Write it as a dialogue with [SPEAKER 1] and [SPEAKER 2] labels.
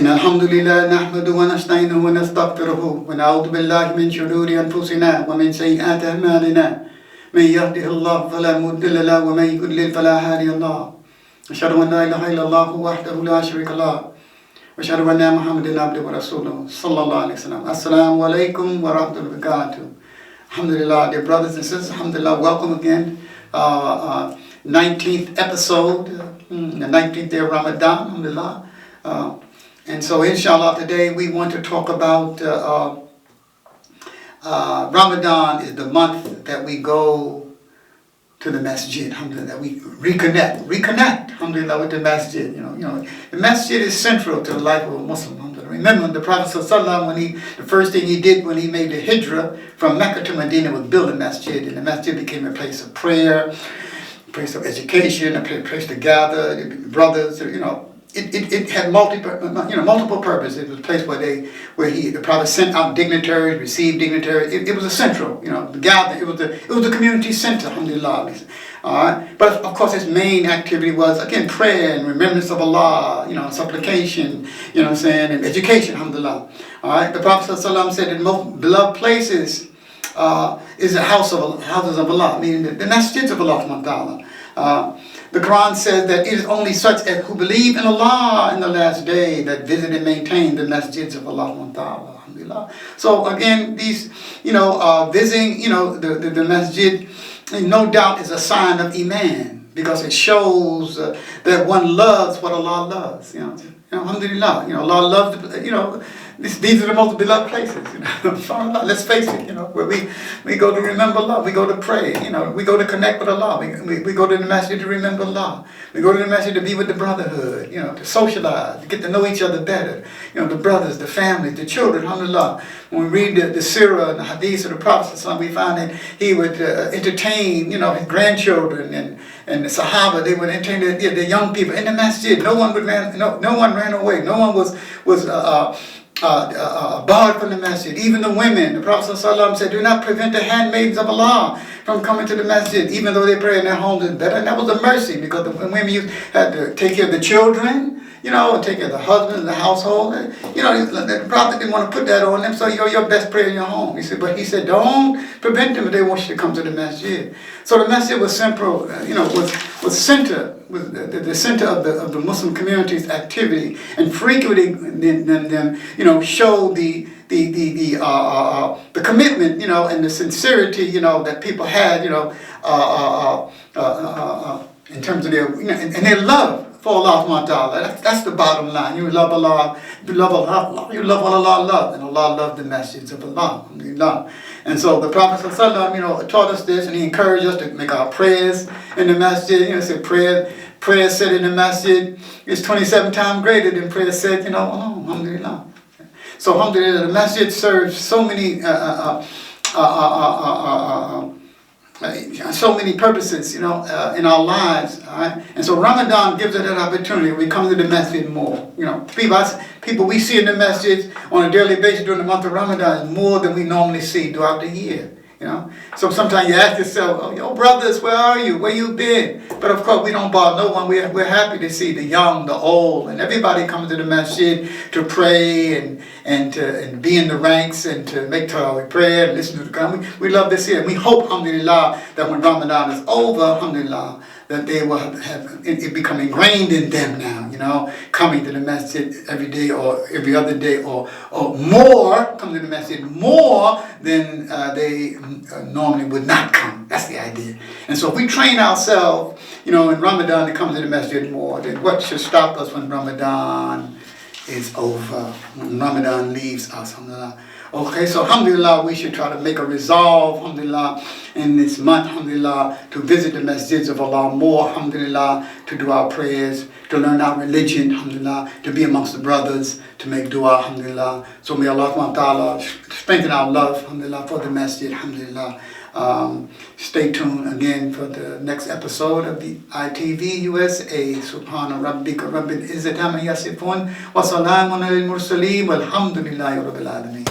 [SPEAKER 1] إن الحمد لله نحمده ونستعينه ونستغفره ونعوذ بالله من شرور أنفسنا ومن سيئات أعمالنا من يهده الله فلا مضل له ومن يضلل فلا هادي له أشهد أن لا إله إلا الله وحده لا شريك له وأشهد أن محمدا عبده ورسوله صلى الله عليه وسلم. Assalamu alaikum wa rahmatullahi wa barakatuh. Alhamdulillah, dear brothers and sisters, alhamdulillah, welcome again. 19th episode, the 19th day of Ramadan, alhamdulillah. And so inshallah today we want to talk about Ramadan is the month that we go to the masjid, alhamdulillah, that we reconnect, alhamdulillah, with the masjid. You know, the masjid is central to the life of a Muslim. Remember the Prophet ﷺ, the first thing he did when he made the hijrah from Mecca to Medina was build a masjid, and the masjid became a place of prayer, a place of education, a place to gather, brothers, It had multiple purposes. It was a place where the Prophet sent out dignitaries, received dignitaries. It was a central, gathering. It was the community center, alhamdulillah. All right. But of course, its main activity was again prayer and remembrance of Allah, supplication, and education, alhamdulillah. All right. The Prophet ﷺ said, "The most beloved places is the houses of Allah," meaning the masjids of Allah subhanahu wa ta'ala. The Quran says that it is only such as who believe in Allah in the last day that visit and maintain the masjids of Allah subhanahu wa ta'ala. Alhamdulillah. So again, these, visiting, the masjid, no doubt is a sign of Iman, because it shows that one loves what Allah loves. Alhamdulillah, Allah loves, these are the most beloved places. Let's face it, where we go to remember Allah, we go to pray, we go to connect with Allah, we go to the masjid to remember Allah, we go to the masjid to be with the brotherhood, to socialize, to get to know each other better, the brothers, the families, the children, alhamdulillah. When we read the seerah and the hadith of the Prophet, we find that he would entertain, his grandchildren and the Sahaba. They would entertain the young people in the masjid. No one ran away. No one was barred from the masjid. Even the women. The Prophet ﷺ said, "Do not prevent the handmaids of Allah from coming to the masjid, even though they pray in their homes is better." And that was a mercy, because the women had to take care of the children, and take care of the husband, the household. The Prophet didn't want to put that on them, so your best prayer in your home. He said, don't prevent them if they want you to come to the masjid. So the masjid was central, was the center of the Muslim community's activity, and frequenting them, showed the commitment, and the sincerity, that people had, in terms of their, and their love for Allah subhanahu wa ta'ala. That's the bottom line. You love Allah, you love what Allah loves, and Allah loves the masjids of Allah. Alhamdulillah. And so the Prophet ﷺ, taught us this, and he encouraged us to make our prayers in the masjid. Said prayer said in the masjid is 27 times greater than prayer said, alhamdulillah. So alhamdulillah, the masjid serves so many purposes, in our lives, all right? And so Ramadan gives us that opportunity. We come to the masjid more. People we see in the masjid on a daily basis during the month of Ramadan is more than we normally see throughout the year. So sometimes you ask yourself, brothers, where are you? Where you been? But of course, we don't bother no one. We're happy to see the young, the old, and everybody comes to the masjid to pray and to be in the ranks and to make tarawih prayer and listen to the Quran. We love this here. We hope, alhamdulillah, that when Ramadan is over, alhamdulillah, that they will have it become ingrained in them now, coming to the masjid every day or every other day or more, come to the masjid more than they normally would not come. That's the idea. And so if we train ourselves, in Ramadan to come to the masjid more, then what should stop us when Ramadan is over, when Ramadan leaves us, alhamdulillah. Okay, so alhamdulillah, we should try to make a resolve, alhamdulillah, in this month, alhamdulillah, to visit the masjids of Allah more, alhamdulillah, to do our prayers, to learn our religion, alhamdulillah, to be amongst the brothers, to make dua, alhamdulillah. So may Allah subhanahu wa ta'ala strengthen our love, alhamdulillah, for the masjid, alhamdulillah. Stay tuned again for the next episode of the ITVusa. Subhana rabbika rabbil izzati amma yasifun wa salamun alal mursaleen walhamdulillahi rabbil alamin.